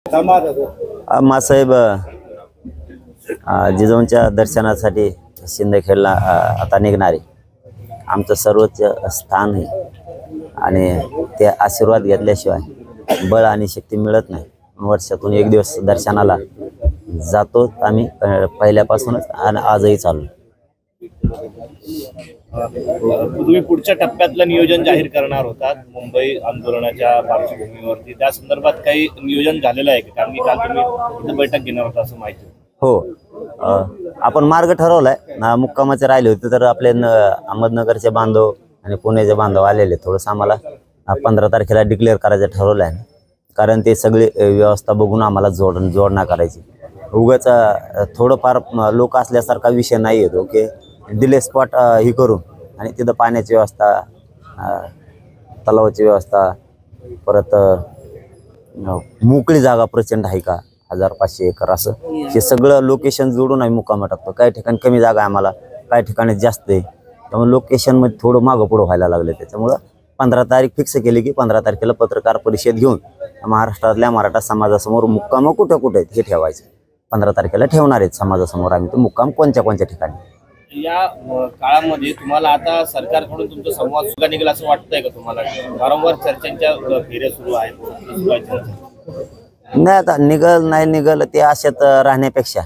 मासाहेब जिजाऊंच्या दर्शनासाठी शिंदखेडला आता निघणारे आमचं सर्वोच्च स्थान आहे आणि ते आशीर्वाद घेतल्याशिवाय बळ आणि शक्ती मिळत नाही। वर्षातून एक दिवस दर्शनाला जातो आम्ही पहिल्यापासूनच आणि आजही चालू। तुम्ही पुढच्या टप्प्यातलं नियोजन जाहीर करणार होतात मुंबई आंदोलनाच्या पार्श्वभूमीवरती, त्या संदर्भात काही नियोजन झालेलं आहे का? कारण की काल तुम्ही बैठक घेणार होता असं माहिती। हो, आपण मार्ग ठरवलाय ना। मुक्कामाचे राहिले होते तर आपले अहमदनगरचे बांधव आणि पुण्याचे बांधव आलेले, थोडंसं आम्हाला 15 तारखेला डिक्लेअर करायचं ठरवलं आहे। कारण ते सगळे व्यवस्था बघून आम्हाला जोडणा करायची। उगाच थोडंफार लोक असल्यासारखा विषय नाही आहे तो की दिले स्पॉट ही करून आणि तिथं पाण्याची व्यवस्था, तलावाची व्यवस्था, परत मोकळी जागा प्रचंड आहे का 1500 एकर असं हे सगळं लोकेशन जोडून आम्ही मुक्काम टाकतो। काही ठिकाणी कमी जागा आहे आम्हाला, काही ठिकाणी जास्त आहे, त्यामुळे लोकेशनमध्ये थोडं मागं पुढं व्हायला लागलं। त्याच्यामुळं 15 तारीख फिक्स केली की 15 तारखेला पत्रकार परिषद घेऊन महाराष्ट्रातल्या मराठा समाजासमोर मुक्काम कुठं कुठं आहेत हे ठेवायचं। 15 तारखेला ठेवणार आहेत समाजासमोर आम्ही तो मुक्काम कोणत्या कोणत्या ठिकाणी। या काळामध्ये तुम्हाला आता सरकारकडून तुमचा संवाद सुद्धा निघाला असं वाटतंय का तुम्हाला? वारंवार चर्चांच्या फेऱ्या सुरू आहेत। नाही, आता निघल नाही निघल ते आशेत राहण्यापेक्षा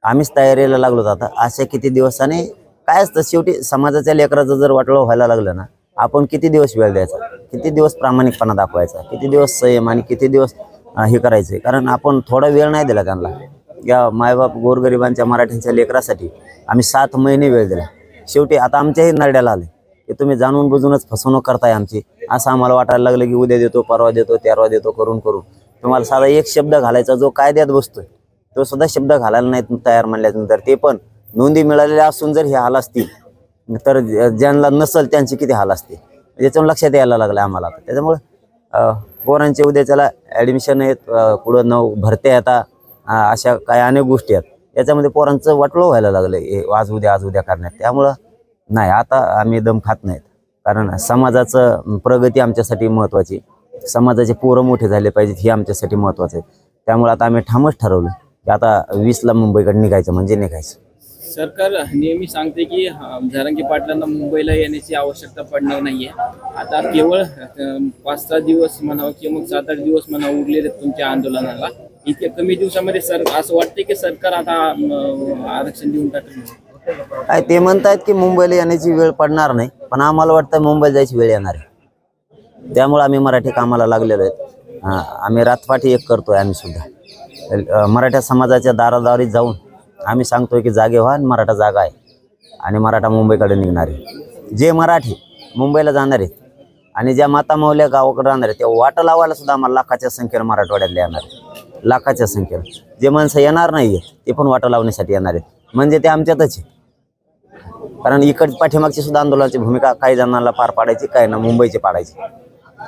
आम्हीच तयारीला लागलो। आता असे किती दिवस आणि काय असतं, शेवटी समाजाच्या लेकराचं जर वाटलं व्हायला लागलं ना, आपण किती दिवस वेळ द्यायचा, किती दिवस प्रामाणिकपणा दाखवायचा, किती दिवस संयम आणि किती दिवस हे करायचं। कारण आपण थोडा वेळ नाही दिला त्यांना। या मायबाप गोरगरिबांच्या मराठ्यांच्या लेकरासाठी आम्ही 7 महिने वेळ दिला। शेवटी आता आमच्याही नरड्याला आले की तुम्ही जाणून बुजूनच फसवणूक करताय आमची। असं आम्हाला वाटायला लागलं की उद्या देतो, परवा देतो, तेरवा देतो करून तुम्हाला साधा एक शब्द घालायचा जो कायद्यात बसतोय तो सुद्धा शब्द घालायला नाही तयार म्हणल्यानंतर, ते पण नोंदी मिळालेल्या असून जर हे हाल असतील तर ज्यांना नसल त्यांची किती हाल असते याच्यावर लक्षात यायला लागलं आम्हाला। त्याच्यामुळे पोरांचे उद्याच्याला ॲडमिशन आहेत, पुढं भरत्या येतात, अशा काही अनेक गोष्टी आहेत, याच्यामध्ये पोरांचं वाटलं व्हायला लागलं हे आज उद्या करण्यात। त्यामुळं नाही, आता आम्ही दम खात नाहीत। कारण समाजाचं प्रगती आमच्यासाठी महत्त्वाची, समाजाचे पोरं मोठे झाले पाहिजेत हे आमच्यासाठी महत्त्वाचं आहे। त्यामुळे आता आम्ही ठामच ठरवलं की आता 20ला मुंबईकडे निघायचं म्हणजे निघायचं। सरकार नेहमी सांगते की जरांगे पाटलांना मुंबईला येण्याची आवश्यकता पडणार नाहीये। आता केवळ 5-6 दिवस म्हणावं किंवा मग 7-8 दिवस म्हणावं उरलेले तुमच्या आंदोलनाला, इतक्या कमी दिवसामध्ये असं वाटते की सरकार आता आरक्षण देऊन टाकेल? काय ते म्हणतायत की मुंबईला येण्याची वेळ पडणार नाही, पण आम्हाला वाटतं मुंबईला जायची वेळ येणार आहे। त्यामुळे आम्ही मराठी कामाला लागलेलो आहेत। आम्ही रातपाठी एक करतोय। आम्ही सुद्धा मराठा समाजाच्या दारादारी जाऊन आम्ही सांगतोय की जागे व्हा, मराठा जागा आहे आणि मराठा मुंबईकडे निघणार आहे। जे मराठी मुंबईला जाणार आहेत आणि ज्या मातामाऊल्या गावाकडे राहणार आहेत त्या वाट लावायला सुद्धा आम्हाला लाखाच्या संख्येनं मराठवाड्यातले येणार आहे, लाखाच्या संख्येनं। जे माणसं येणार नाही आहेत ते पण वाटा लावण्यासाठी येणार आहेत, म्हणजे ते आमच्यातच आहे। कारण इकडची पाठीमागची सुद्धा आंदोलनाची भूमिका काही जणांना पार पाडायची, काही ना मुंबईची पाडायची।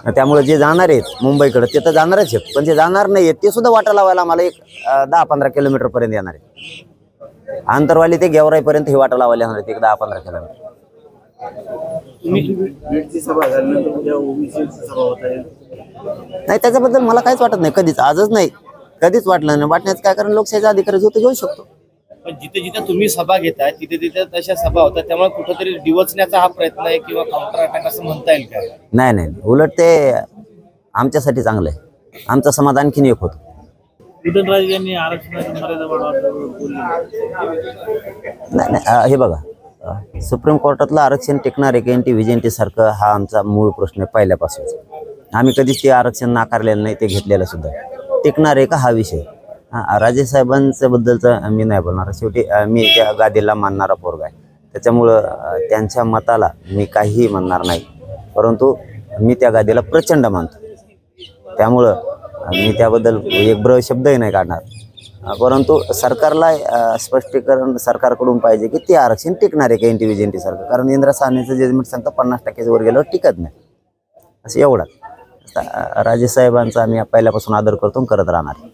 त्यामुळे जे जाणार आहेत मुंबईकडे ते तर जाणारच आहेत, पण जे जाणार नाही आहेत ते सुद्धा वाटा लावायला आम्हाला एक 10-15 किलोमीटरपर्यंत येणार आहेत। आंतरवाली ते गेवराईपर्यंत ही वाटा लावायला येणार आहेत, एक 10-15 किलोमीटर। नाही, त्याच्याबद्दल मला काहीच वाटत नाही, कधीच, आजच नाही, कधीच वाटलं नाही। वाटण्याचं काय, कारण लोकशाहीचा अधिकार जो तो घेऊ शकतो। पण जिथे जिथे तुम्ही सभा घेताय तिथे तिथे तशा सभा होतात, त्यामुळे कुठेतरी डिवचण्याचा हा प्रयत्न आहे किंवा काउंटर अटॅक असं म्हणता येईल का? नाही, उलट ते आमच्यासाठी चांगलं आहे। आमचा समाज आणखीन एक होतो। उदयनराजे यांनी आरक्षणाची मर्यादा नाही, हे बघा, सुप्रीम कोर्टातलं आरक्षण टिकणार आहे की व्हीजेंटी सारखं, हा आमचा मूळ प्रश्न आहे पहिल्यापासून। आम्ही कधीच ते आरक्षण नाकारलेलं नाही, ते घेतलेलं सुद्धा। टिकणार आहे का हा विषय, राजेसाहेबांच्या बद्दलचं मी नाही बोलणार। शेवटी मी त्या गादीला मानणारा पोरगा आहे, त्याच्यामुळं त्यांच्या मताला मी काहीही म्हणणार नाही, परंतु मी त्या गादीला प्रचंड मानतो। त्यामुळं मी त्याबद्दल एक ब्र शब्दही नाही काढणार। परंतु सरकारला स्पष्टीकरण सरकारकडून पाहिजे की ते आरक्षण टिकणार आहे का व्हीजेंटी सारखं। कारण इंदिरा साहनीचं जजमेंट सांगतं 50% वर गेल्यावर टिकत नाही, असं एवढं। राजेसाहेबांचा आम्ही पहिल्यापासून आदर करतो, करत राहणार।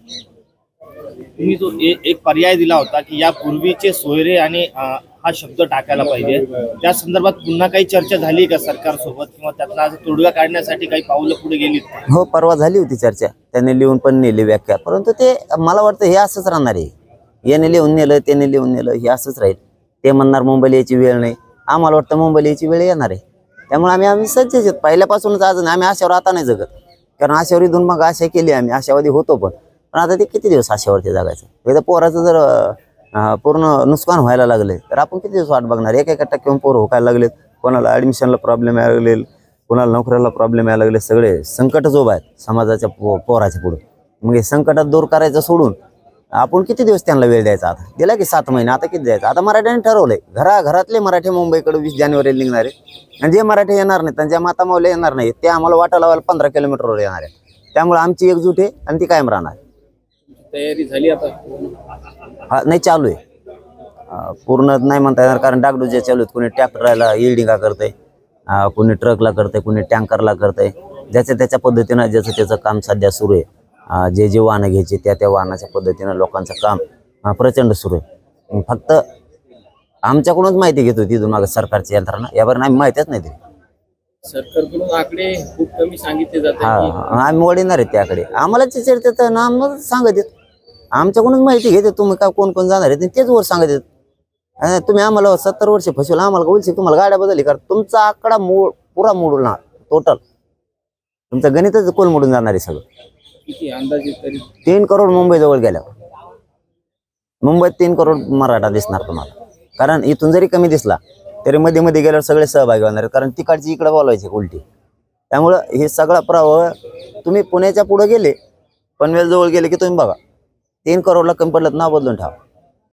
तुम्ही जो एक पर्याय दिला होता की यापूर्वीचे सोयरे आणि हा शब्द टाकायला पाहिजे. त्या संदर्भात पुन्हा काही चर्चा झाली का सरकारसोबत, किंवा त्यातला आज तोडगा काढण्यासाठी काही पावलं पुढे गेलीत का? हो, परवा झाली होती चर्चा, त्यांनी लिहून पण नेली व्याख्या, परंतु ते मला वाटतं हे असंच राहणार आहे. याने लिहून नेलं, त्याने लिहून नेलं, हे असंच राहील. ते म्हणणार मुंबईला यायची वेळ नाही, आम्हाला वाटतं मुंबईला यायची वेळ येणार आहे. त्यामुळे आम्ही सज्ज आहेत पहिल्यापासूनच. अजून आम्ही आशावर आता नाही जगत, कारण आशावर इथून मग आशा केली, आम्ही आशावादी होतो. पण आता ते किती दिवस आशावरती जगायचं? एकदा पोराचं जर पूर्ण नुकसान व्हायला लागले तर आपण किती दिवस वाट बघणार? एका टक्क्यावर पोरं होकायला लागलेत, कोणाला ॲडमिशनला प्रॉब्लेम यायला लागले, कोणाला नोकऱ्याला प्रॉब्लेम यायला लागले. सगळे संकटच उभं आहेत समाजाच्या पोराच्या पुढे. मग हे संकटात दूर करायचं सोडून आपण किती दिवस त्यांना वेळ द्यायचा? आता दिला की 7 महिने, आता किती द्यायचं? आता मराठ्यांनी ठरवलंय, घरातले मराठी मुंबईकडे 20 जानेवारीला निघणार आहे, आणि जे मराठी येणार नाहीत आणि ज्या मातामावल्या येणार नाहीत ते आम्हाला वाटा लावायला 15 किलोमीटरवर येणार आहे. त्यामुळे आमची एकजूट आहे आणि ती कायम राहणार. तयारी झाली आता? हा, नाही, चालू आहे. पूर्ण नाही म्हणता येणार, कारण डागडुज्या चालू आहेत. कोणी ट्रॅक्टरला इल्डिंगा करतंय, कोणी ट्रकला करतंय, कोणी टँकरला करतंय. ज्याच्या त्याच्या पद्धतीनं ज्याचं त्याचं काम सध्या सुरू आहे. जे वाहनं घ्यायचे त्या वाहनाच्या पद्धतीनं लोकांचं काम प्रचंड सुरू आहे. फक्त आमच्याकडूनच माहिती घेतो तिथून मागं सरकारची यंत्रणा, यावर आम्ही माहितीच नाही. ते सरकारकडून आकडे खूप कमी सांगितले जातात. आम्ही वळणार आहेत त्याकडे. आम्हाला चर्चेत नाम सांगत येत, आमच्याकडूनच माहिती घेते. तुम्ही का कोण कोण जाणार आहे तेच वर सांगत येत. तुम्ही आम्हाला 70 वर्ष फसवलं, आम्हाला बोलशील तुम्हाला गाड्या बदलली का? तुमचा आकडा पुरा मोडून टोटल तुमचं गणितच कोल मोडून जाणार आहे सगळं. किती अंदाजे तरी? 3 करोड मुंबई जवळ गेल्यावर. मुंबईत 3 करोड मराठा दिसणार तुम्हाला, कारण इथून जरी कमी दिसला तरी मध्ये मध्ये गेल्यावर सगळे सहभागी होणार आहेत, कारण तिकडची इकडे बोलवायची उलटी. त्यामुळं हे सगळा प्रवाह तुम्ही पुण्याच्या पुढे गेले, पनवेल जवळ गेले की तुम्ही बघा 3 करोडला कमी पडलं, नाव बदलून ठेवा.